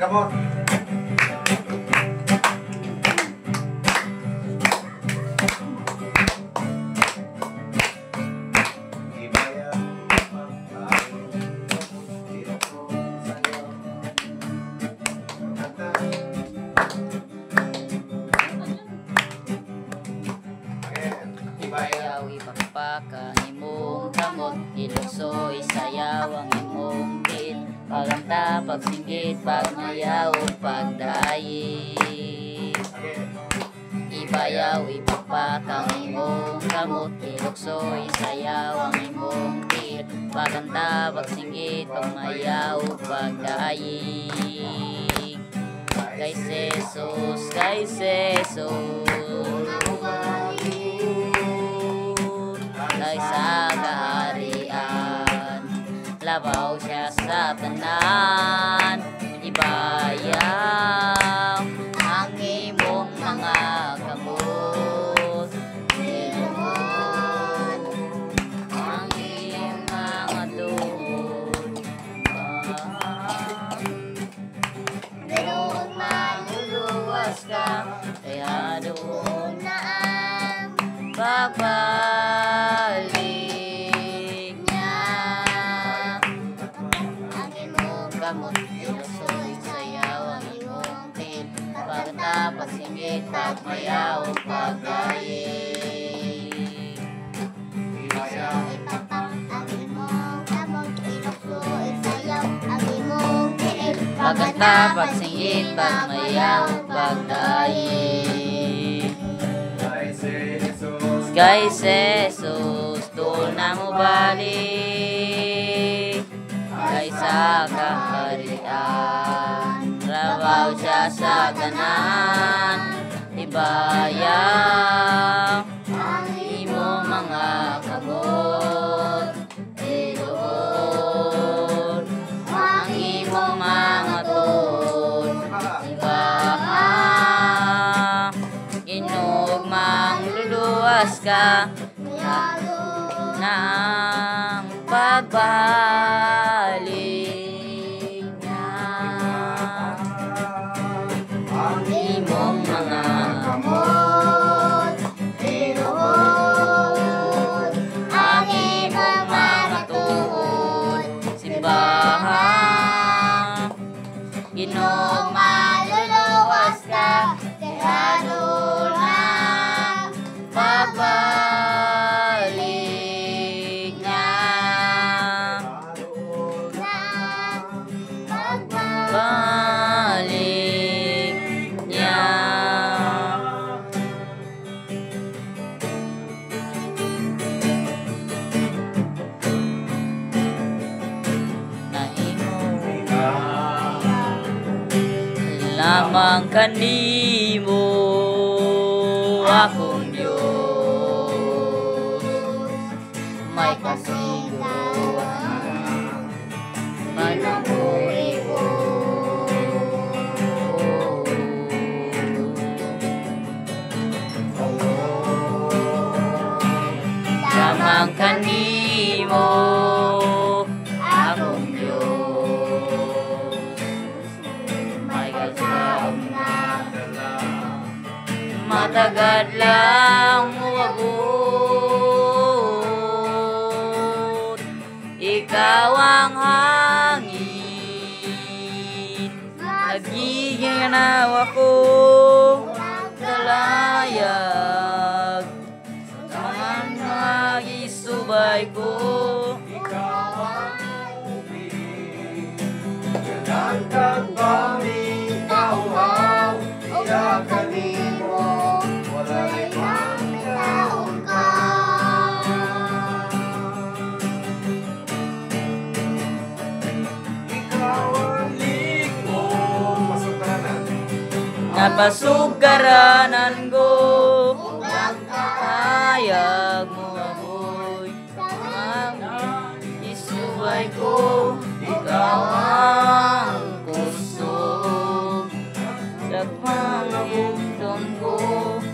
kamot. Ibayaw ipakpaka imong kamot, iluksoy sayaw ang imong bil, paganta pagsinggit pagmayaw pagdayi. Ibayaw ipakpaka imong kamot, iluksoy sayaw ang imong bil, paganta pagsinggit pagmayaw pagdayi. Kay Jesus, kay Jesus, kay sa kaharian, labaw siya sa tanan. Ibayaw ang imong mga kamot, iluhod ang imong mga tuhod. Ganoon maluluwas ka, kaya doon na ang pagbalik niya. Ang imong kamot, ilusoy sayaw ang imong til, pagkanta pagsinggit pagmayaw pagdaig. Ibayaw ipakpak ang imong kamot, ilusoy sayaw ang imong til, pagkanta pagsinggit pagmayaw pagdaig. Kay Jesus, doon na mo balik, kay sa kaharian, trabaho siya sa tanan. Ibayaw ang imong mga kamot, iluhod ang imong mga tuhod. Ibayaw ginugmang luluwas ka, na ang pagbalik niya. Ang imong mga kamot, iluhod ang imong mga tuhod. Simbahan, Ginoong maluluwas ka, kaya doon ang pagbalik niya. Pagbalik niya. Lamang kanimo akong Diyos, may kasigawan manamuri ko. Lamang kanimo akong Diyos, may kasigawan matagad lang muabot. Ikaw ang hangin, nagiginaw ako kalayag, sa mga isubay ko. Ikaw ang ubing, nagkantag baming kauhaw, iyakan mo, wala'y taon ka. Ikaw ang likmo, napasugaranan ko, ang kahayag mo amoy, ang isubay ko. Ikaw ang kusog, dagmang bugtong ko,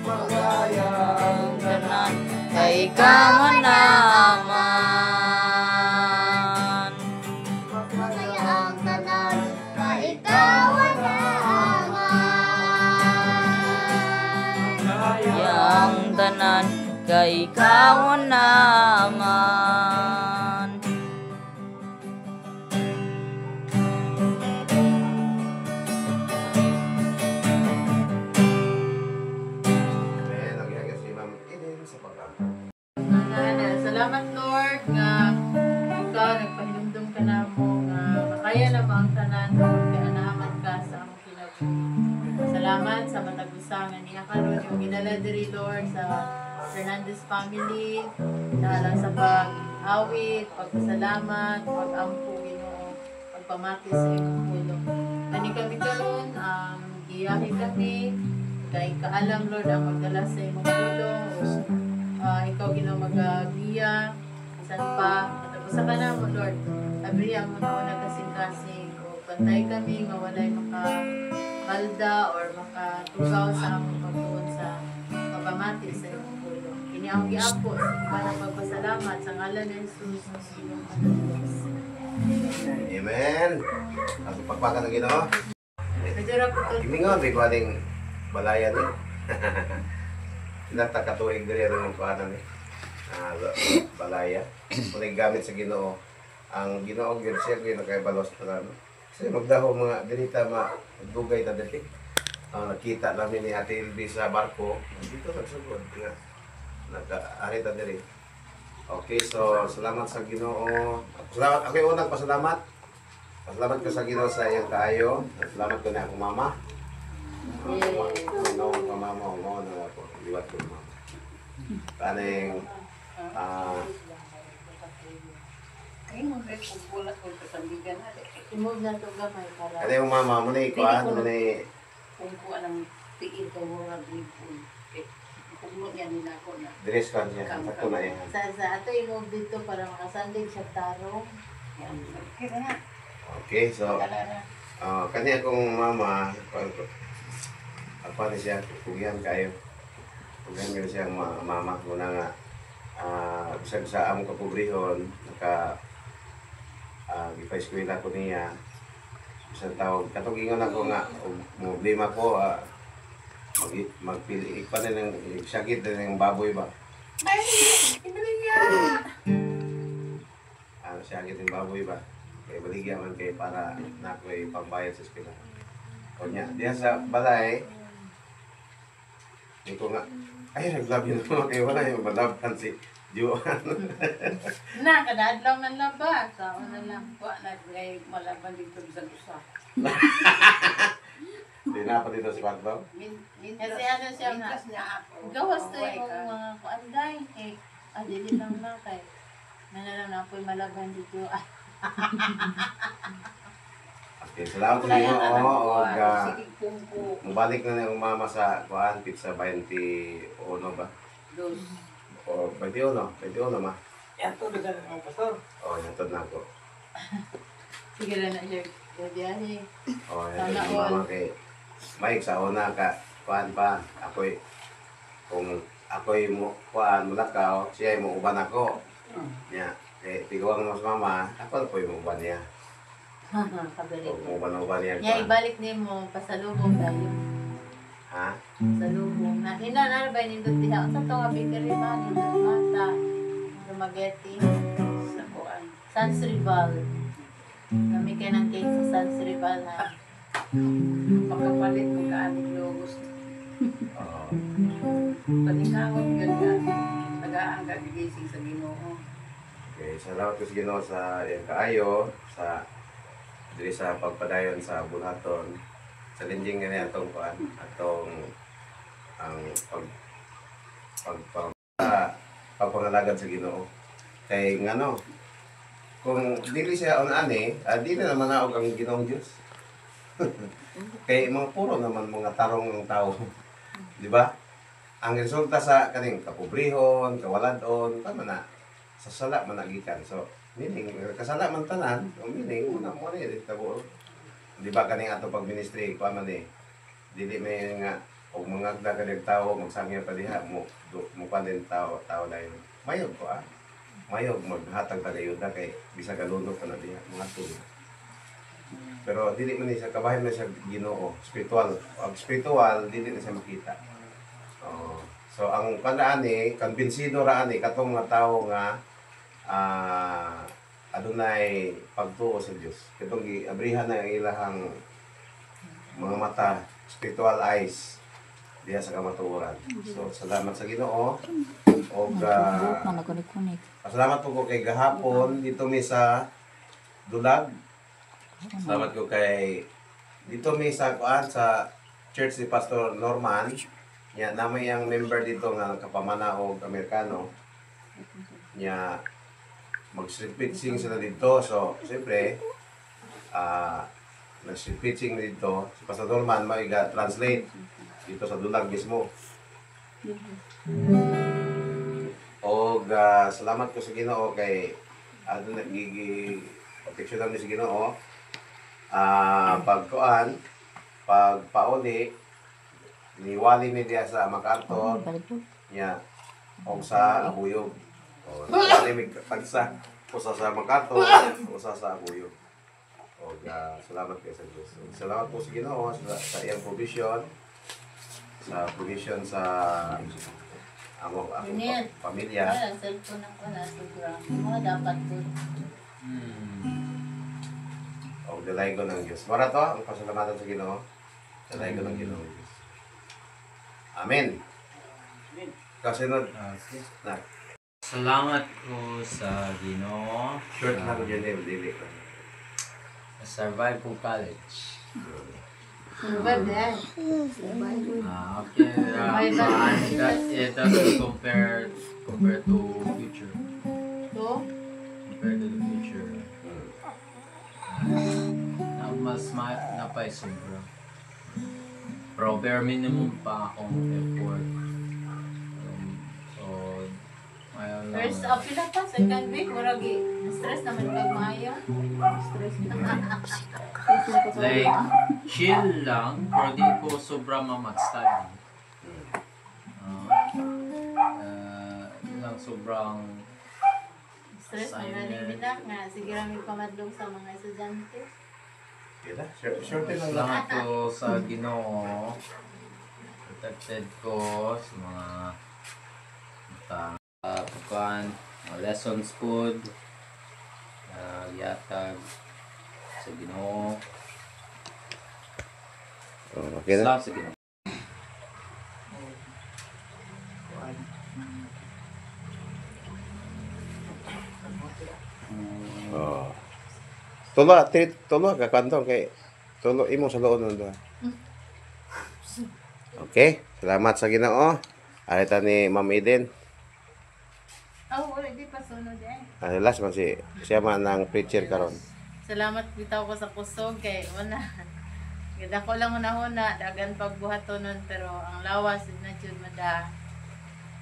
magaya ang tanan, kay ikaw naman. Magaya ang tanan, kay ikaw kay ikaw naman. Salamat Lord nga ikaw nagpahinumdum ka na mo nga makaya na mo ang tanan Lord kaya naaman ka sa among kinabuhi. Salamat sa matag usangan niya karon yung ginala diri Lord sa Fernandez family dahil sa pag-awit, pagpasalamat, pag-ampo Ginoo, pagpamati sa imong pulong. Kani kami karon giyahe kami kay kaalam Lord ang magdala sa imong pulong. Ikaw Ginoo magagiya isan pa sa ka na mo Lord abriya mo na una kasing-kasing o pantay kami nga walay makakalda or makatugaw sa among pagtuon sa pagpamati sa imong pulong. Kini ang giapo para pagpasalamat sa ngalan ni Jesus ang Ginoo Diyos. Amen. Ang pagpaka ng Ginoo. Medyo po to. Gimingon may kuaning balayan ni. Tinata katuig diri ang kuanan ni. Balaya. Kung gamit sa Ginoo. Ang Ginoo gyud siya gyud nakaibalos para no. Kasi magdaho mga dinita magdugay ta dili. Nakita namin ni Ate Ilby sa barko. Dito nagsugod nga. Nag-ari ta diri. Okay, so salamat sa Ginoo. Salamat ako unang pasalamat. Pasalamat ko sa Ginoo sa iyang kaayo. Salamat ko na akong mama. Ano ang pamama mo na ako liwat ko mama. Kaning Imove na to gamay para. ano yung mama mo na ikuan mo na Kung kuha ng tigil ka mga gripon, kung mo yan nila ko na. dress kan niya. Sakto na yan. Sa ato imove dito para makasandig sa tarong. Yan, kaya na. Okay, so Kalala. kanya akong mama apa ni siya kugihan kayo. Kugihan kayo siya mama muna nga bisag sa among kapobrehon naka gipa-eskwela ko niya. Isang tawag katong ingon ako nga problema ko magpili pa na ng sakit na ng baboy ba. Sakit ng baboy ba. Kaya baligyan man kayo para na ako'y pambayad sa eskwela. O niya, diyan sa balay, hindi ko nga, ay nag-love yun naman kayo, wala yung malabhan si Joan. Na, kadadlaw man lang ba? Sa una lang. Kuha na, kaya malaban dito sa gusa. Hindi na pa dito si Patbaw. Kasi ano siya na, Mintas niya ako. gawas to yung mga kuanday. Eh, dili lang na kay. Nanalang na ako'y malaban dito. Okay, salamat sa inyo. Oo, Sige, pumpo. mabalik na yung mama sa kuan, pizza 21 ba? Dos. O 21, 21 ma. Yan to, dagan ang pastor. O, yatod na ako. Sige lang na siya. Kadiyahe. O, Sana yatod yung mama kay Mike sa una ka, kuan pa, ako'y, kung ako'y mo, kuan, mulakaw, siya mo uban ako. Nya, tiguang mo sa mama, ako po yung uban niya. Kabalik. O, uban niya. Nya, ibalik ni mo, pasalubong tayo. Ha? Pasalubong na. Hinanara ba yung nindot diha? Ang sa ito nga bakery ba? Nindot mata. Spaghetti. Sa kuhaan. Sans Rival. Kami kayo ng cake sa Sans Rival na. Makapalit mo kaaning logos. Oo. Palingawan yun nga. Tagaan ka gigising sa Ginoo. Okay, salamat ko sa Ginoo sa iyang kaayo, sa diri sa pagpadayon sa Bulaton. Sa linjing nga niya atong kuan, atong ang pagpangalagad sa Ginoo. Kay ngano, kung dili siya ani, di na naman naog ang Ginoong Dios. Kay mga puro naman mga tarong ng tao. Di ba? Ang resulta sa kaning kapobrehon, kawaladon, tama na. Sa sala man nagikan. So, meaning kasala man tanan, meaning una mo ni tabo. Di ba kaning ato pag ministry ko man ni. Dili may nga og mga daghang tao magsangya pa diha mo pa din tao dayon. Mayog ko Mayog maghatag tagayuda kay bisag galunok pa na diha mga tulo. Pero dili man ni sa kabahin na siya Ginoo, spiritual. Ang spiritual dili na siya makita. So ang kanaani, kumbinsido raani katong mga tawo nga adunay pagtuo sa Dios. Katong giabrihan na ang ilahang mga mata, spiritual eyes diha sa kamatuoran. So salamat sa Ginoo. Og salamat po ko kay gahapon dito mi sa Dulag. Salamat ko kay dito mi sa kuan sa church ni Pastor Norman. Nya namay ang member dito nga kapamana og Amerikano. Nya mag-street preaching sila dito. So, siyempre, nag-street preaching dito. Si Pastor Norman translate dito sa Dulag mismo. Og salamat ko sa Ginoo kay proteksyonan ni sa Ginoo. Pagpauli niwali mi diya sa MacArthur nya og sa Abuyog. O niwali mi tagsa usa sa MacArthur, usa sa Abuyog. Og salamat kay sa Dios. Salamat po sa Ginoo sa iyang provision sa ako pamilya. Wala, cellphone ako na sobrang. Dapat po. O dalay ko ng Diyos. Mara to, ang pasalamatan sa Ginoo. Dalay ko ng Ginoo. Amen. Kasunod. Na. Salamat ko sa Ginoo. Short na ko dyan eh. Dili ko. Survive ko college. Survive din. Okay. It doesn't compare to future. So, Compared to the future. Mas napay sobra. Pero bare minimum pa akong effort. So, ayaw lang. first, pila pa, second week, murag stress naman kag maayo. Stress na. Like, chill lang, pero di ko sobra mag-study. Lang sobrang Stress na naliminak nga. Sige lang yung pamadlong sa mga estudyante. Kaya short lang lang. salamat ko sa Ginoo. Protected ko sa mga pagkuhan, mga lessons food, yatag sa Ginoo. Okay na? Salamat sa Ginoo. Oh. Tulo ka kantong kay tulo imo sa loob nun doon. Okay, salamat sa Ginoo. Alita ni Ma'am Eden. Oh, wala, di pa sunod eh. Last man siya man ang preacher karon. Salamat bitaw ko sa kusog kay una. Ganda ko lang una-una, dagan pagbuhaton nun, pero ang lawas na jud mada.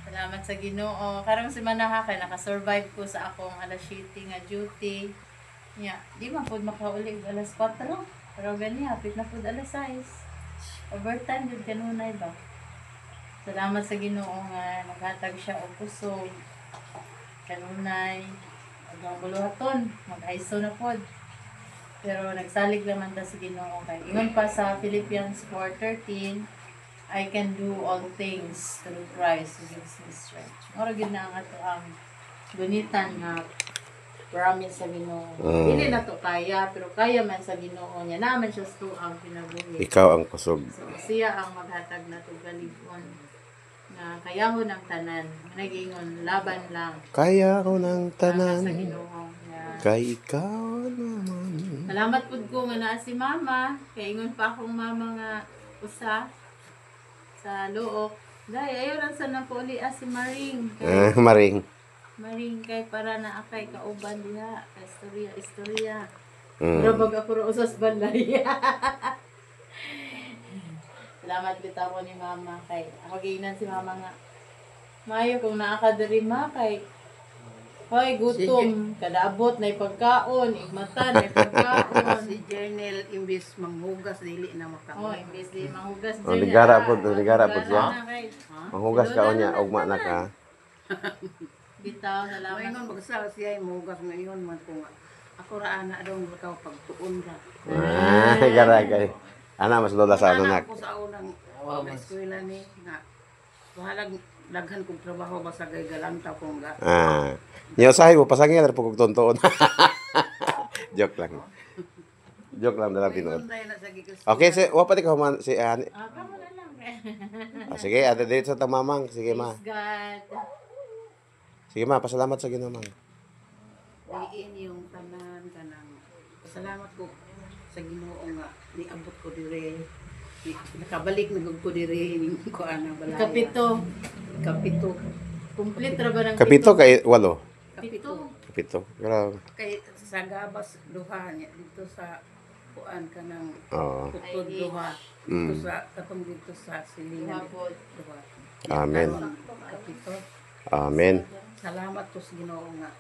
Salamat sa Ginoo. Karong si Manaha kay naka-survive ko sa akong alas 7 nga duty. Nya, di man pud makauli og alas 4. Pero gani hapit na pud alas 6. Overtime jud kanunay ba. Salamat sa Ginoo nga naghatag siya og kusog. Kanunay hanggang buluhaton, mag-ISO na pod. Pero nagsalig naman ta sa Ginoo kay ingon pa sa Philippians 4:13, I can do all things through Christ who gives me strength. Ora gyud na ang ato ang gunitan nga promise sa Ginoo. Dili na to kaya, pero kaya man sa Ginoo niya. Naman siya to ang pinabuhi. Ikaw ang kusog. So, siya ang maghatag na to galibon na kayahon ang tanan. Nagingon laban lang. Kaya ko ng Sa tanan. Ginoo. Kay ikaw naman. Salamat pud ko nga naa si Mama. Kay ingon pa akong mama nga usa sa luok. Dai ayo lang sa napuli si Maring. Kay Maring. Maring kay para na akay kauban diha. Istorya. Mm. Pero bag ako ro usas balay. Salamat bitaw ko ni Mama kay ako giingnan si Mama nga. Mayo kung naa ka diri ma kay hoy, gutom. Kadaabot na pagkaon. Igmata na pagkaon. Si Journal imbis manghugas dili na Oh, makamay. imbes di manghugas Oh, ligara po siya. na kay. Manghugas ka niya, ugma na ka. Bitaw, salamat. Moingon bagsa siya mohugas ngayon man ko nga. Ako ra ana daw ikaw pagtuon ra. Garagay. Ana mas lola sa ano nak. Ako sa unang eskwela ni nga bahalag daghan kong trabaho basagay galantaw kong ga. Nya usahay mo pasangil ra pug tontoon. Joke lang. Joke lang dalang tinuod. Okay, wa pati ka human si Ani. Kamo na lang. Sige, ate dito sa tamamang. Sige ma. Praise God. Sige ma, pasalamat sa Ginoo mang. Diin yung tanan kanang salamat ko sa Ginoo nga niabot ko dire. Nakabalik na gud ko dire ning ko ana balaya. Kapito. Kapito. Complete ra ba ng Kapito kay walo. Kapito. Kapito. Grabe. Kay sa gabas duha niya dito sa kuan kanang Oo. putod duha. Mm. Dito sa katong dito sa silingan Hapon. duha. Amen. Kapito. Amen. Salamat ko sa Ginoo nga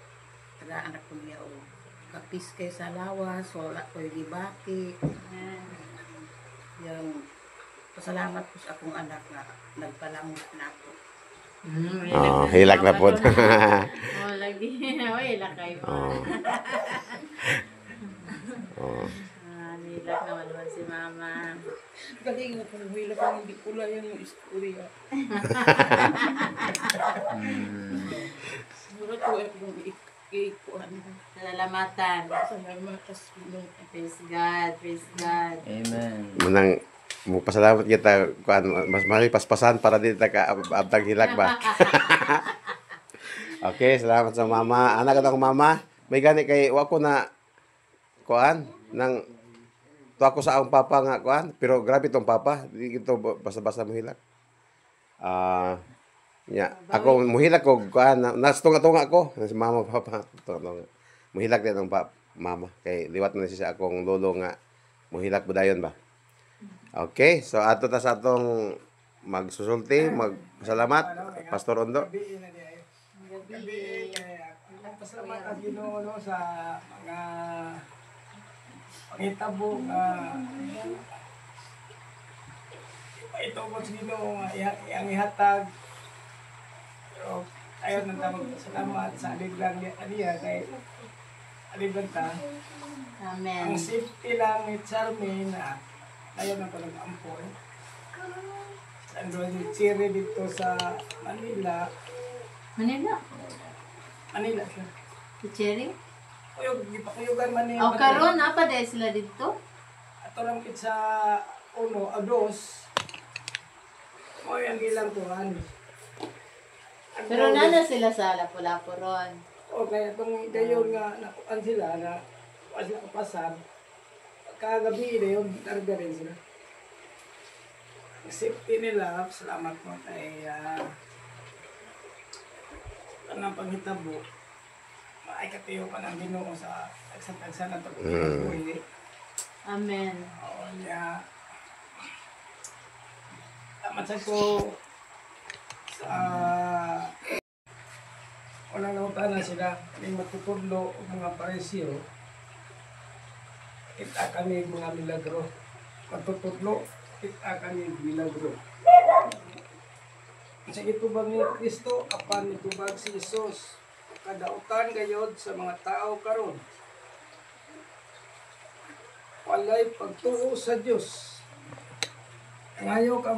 tagaan ako niya o kapis kay sa lawas wala ko gibati. Yung pasalamat ko sa akong anak nga nagpalamot na ako. Hilak na po. Oh, lagi. Oh, hilak kayo. Hilak naman si Mama. Galing na kung hila pa hindi pula yung istorya. Siguro ko ay kung ikuan. Salalamatan. Salamat sa Ginoo. Praise God. Praise God. Amen. Munang mo pasalamat kita kuan mas mali paspasan para di ta ka abtag hilak ba. Okay, salamat sa mama. Anak ka mama. May gani kay wa ko na kuan nang to ako sa akong papa nga kuan pero grabe tong papa di kito basta-basta mohilak. Ako mohilak ko kuan nastunga-tunga ko si mama papa tunga. Mohilak din ang mama kay liwat na siya sa akong lolo nga mohilak budayon ba. Okay, so ato ta sa atong magsusulti, magpasalamat Pastor Ondo. Gabi na niya. Gabi kaya pasalamat ang Ginoo no, sa mga pangitabo ito mo sa Ginoo nga iyang ihatag. Pero ayaw nang tawag salamat sa aliblang niya kay aliblang ta. Amen. Ang safety lang ni Charmaine na ayaw na talaga ampon. Andun yung Chiri dito sa Manila. Manila. Manila siya. Si Cherry. Gipakuyugan Manila. O karon apa dahil sila dito? Ato lang kit sa uno, a dos. Mo yung ilang tuhan. Pero nana sila sa Lapu-Lapu ron. O kaya itong gayon nga nakuan sila na wala sila kapasan. Kagabi na yun, targa rin sila. Ang safety nila, salamat mo kay kanang panghitabo. Ay katiyo pa ng Ginoo sa tagsatagsa na ito. Amen. Oo niya. Tamat ko sa walang nautan na sila. May matutudlo o mga paresyo. Kita kami mga milagro. Matutudlo, kita kami milagro. Sa itubag ni Kristo, apan itubag si Jesus. Kadautan gayod sa mga tao karon. Walay pagtuo sa Dios. Ngayo ka